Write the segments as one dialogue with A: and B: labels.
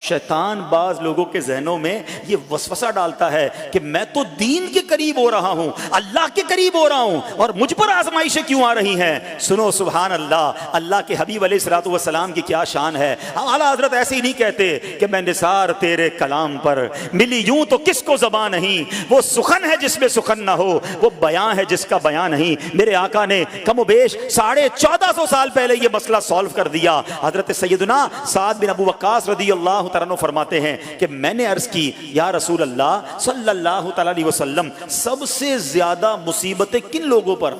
A: شیطان بعض لوگوں کے ذہنوں میں یہ وسوسہ ڈالتا ہے کہ میں تو دین کے قریب ہو رہا ہوں، اللہ کے قریب ہو رہا ہوں، اور مجھ پر آزمائشیں کیوں آ رہی ہیں؟ سنو سبحان اللہ، اللہ کے حبیب علیہ الصلوۃ والسلام کی کیا شان ہے۔ اعلیٰ حضرت ایسے ہی نہیں کہتے کہ میں نثار تیرے کلام پر ملی یوں تو کس کو زبان نہیں، وہ سخن ہے جس میں سخن نہ ہو، وہ بیان ہے جس کا بیان نہیں۔ میرے آقا نے کم و بیش 1450 سال پہلے یہ مسئلہ سالو کر دیا۔ حضرت سیدنا سعد بن ابو وقاص رضی اللہ تعالیٰ فرماتے ہیں کہ میں نے عرض کی یا رسول اللہ صلی اللہ تعالیٰ علیہ وسلم، سب سے زیادہ مصیبتیں کن لوگوں پر؟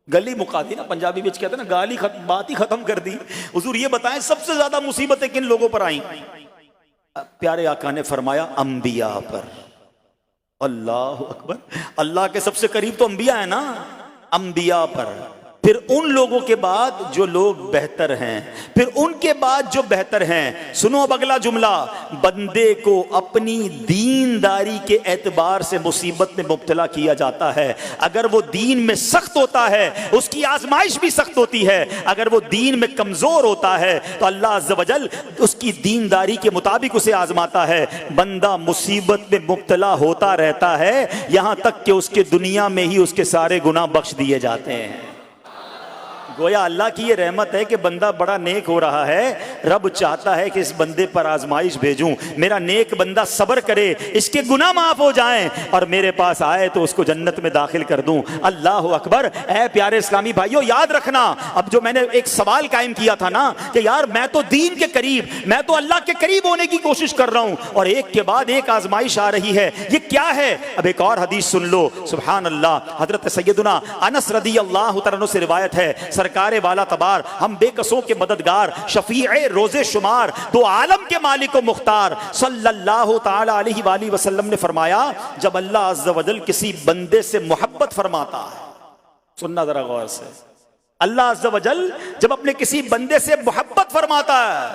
A: گلی مکا دی نا، پنجابی میں کہتے ہیں نا، گالی بات ہی ختم کر دی۔ حضور یہ بتائیں سب سے زیادہ مصیبتیں کن لوگوں پر آئیں؟ پیارے آقا نے فرمایا انبیاء پر۔ اللہ اکبر، اللہ کے سب سے قریب تو انبیاء ہیں نا، انبیاء پر، پھر ان لوگوں کے بعد جو لوگ بہتر ہیں، پھر ان کے بعد جو بہتر ہیں۔ سنو اب اگلا جملہ، بندے کو اپنی دینداری کے اعتبار سے مصیبت میں مبتلا کیا جاتا ہے۔ اگر وہ دین میں سخت ہوتا ہے اس کی آزمائش بھی سخت ہوتی ہے، اگر وہ دین میں کمزور ہوتا ہے تو اللہ عز و جل اس کی دینداری کے مطابق اسے آزماتا ہے۔ بندہ مصیبت میں مبتلا ہوتا رہتا ہے یہاں تک کہ اس کے دنیا میں ہی اس کے سارے گناہ بخش دیے جاتے ہیں۔ گویا اللہ کی یہ رحمت ہے کہ بندہ بڑا نیک ہو رہا ہے، رب چاہتا ہے کہ اس بندے پر آزمائش بھیجوں، میرا نیک بندہ صبر کرے، اس کے گناہ معاف ہو جائیں اور میرے پاس آئے تو اس کو جنت میں داخل کر دوں۔ اللہ اکبر۔ اے پیارے اسلامی بھائیوں، یاد رکھنا، اب جو میں نے ایک سوال قائم کیا تھا نا کہ یار میں تو دین کے قریب، میں تو اللہ کے قریب ہونے کی کوشش کر رہا ہوں اور ایک کے بعد ایک آزمائش آ رہی ہے، یہ کیا ہے؟ اب ایک اور حدیث سن لو، سبحان اللہ۔ حضرت سیدنا انس رضی اللہ تعالیٰ عنہ سے روایت ہے، سرکار والا تبار، ہم بے کسوں کے مددگار، شفیع روز شمار، دو عالم کے مالک و مختار، صلی اللہ تعالی علیہ وآلہ وسلم نے فرمایا، جب اللہ عز و جل کسی بندے سے محبت فرماتا ہے، سننا ذرا غور سے، اللہ عز و جل جب اپنے کسی بندے سے محبت فرماتا ہے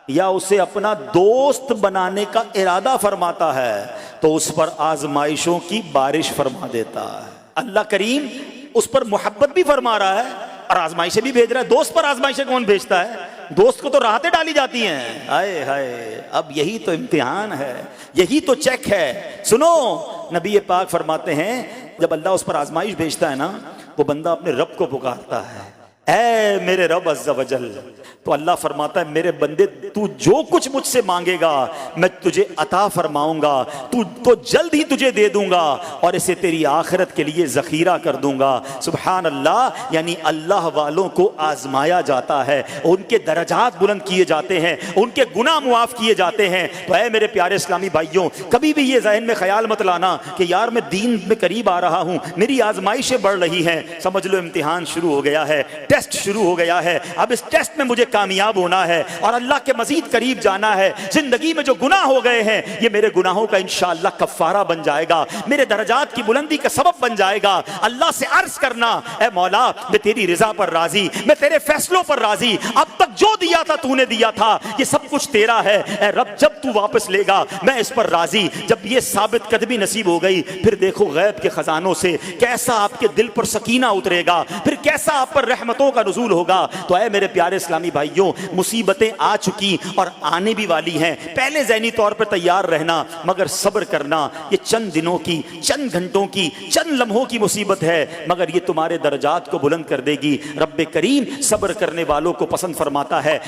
A: یا اسے اپنا دوست بنانے کا ارادہ فرماتا ہے تو اس پر آزمائشوں کی بارش فرما دیتا ہے۔ اللہ کریم اس پر محبت بھی فرما رہا ہے اور آزمائشیں بھی بھیج رہا ہے۔ دوست پر آزمائشیں کون بھیجتا ہے؟ دوست کو تو راحتیں ڈالی جاتی ہیں۔ ہائے ہائے، اب یہی تو امتحان ہے، یہی تو چیک ہے۔ سنو، نبی پاک فرماتے ہیں جب اللہ اس پر آزمائش بھیجتا ہے نا، وہ بندہ اپنے رب کو پکارتا ہے، اے میرے رب عز و جل، تو اللہ فرماتا ہے میرے بندے تو جو کچھ مجھ سے مانگے گا میں تجھے عطا فرماؤں گا، تو جلد ہی تجھے دے دوں گا اور اسے تیری آخرت کے لیے ذخیرہ کر دوں گا۔ سبحان اللہ۔ یعنی اللہ والوں کو آزمایا جاتا ہے، ان کے درجات بلند کیے جاتے ہیں، ان کے گناہ معاف کیے جاتے ہیں۔ تو اے میرے پیارے اسلامی بھائیوں، کبھی بھی یہ ذہن میں خیال مت لانا کہ یار میں دین میں قریب آ رہا ہوں، میری آزمائشیں بڑھ رہی ہیں۔ سمجھ لو امتحان شروع ہو گیا ہے، ٹیسٹ شروع ہو گیا ہے، اب اس ٹیسٹ میں مجھے کامیاب ہونا ہے اور اللہ کے مزید قریب جانا ہے۔ زندگی میں جو گناہ ہو گئے ہیں یہ میرے گناہوں کا انشاءاللہ کفارہ بن جائے گا، میرے درجات کی بلندی کا سبب بن جائے گا۔ اللہ سے عرض کرنا، اے مولا میں تیری رضا پر راضی، میں تیرے فیصلوں پر راضی، اب تک جو دیا تھا تو نے دیا تھا، یہ سب کچھ تیرا ہے۔ اے رب جب تو واپس لے گا میں اس پر راضی۔ جب یہ ثابت قدمی نصیب ہو گئی پھر دیکھو غیب کے خزانوں سے کیسا آپ کے دل پر سکینہ اترے گا، پھر کیسا آپ پر رحمتوں کا نزول ہوگا۔ تو اے میرے پیارے اسلامی بھائیوں، مصیبتیں آ چکی اور آنے بھی والی ہیں، پہلے ذہنی طور پر تیار رہنا، مگر صبر کرنا۔ یہ چند دنوں کی، چند گھنٹوں کی، چند لمحوں کی مصیبت ہے مگر یہ تمہارے درجات کو بلند کر دے گی۔ رب کریم صبر کرنے والوں کو پسند فرماتا ہے۔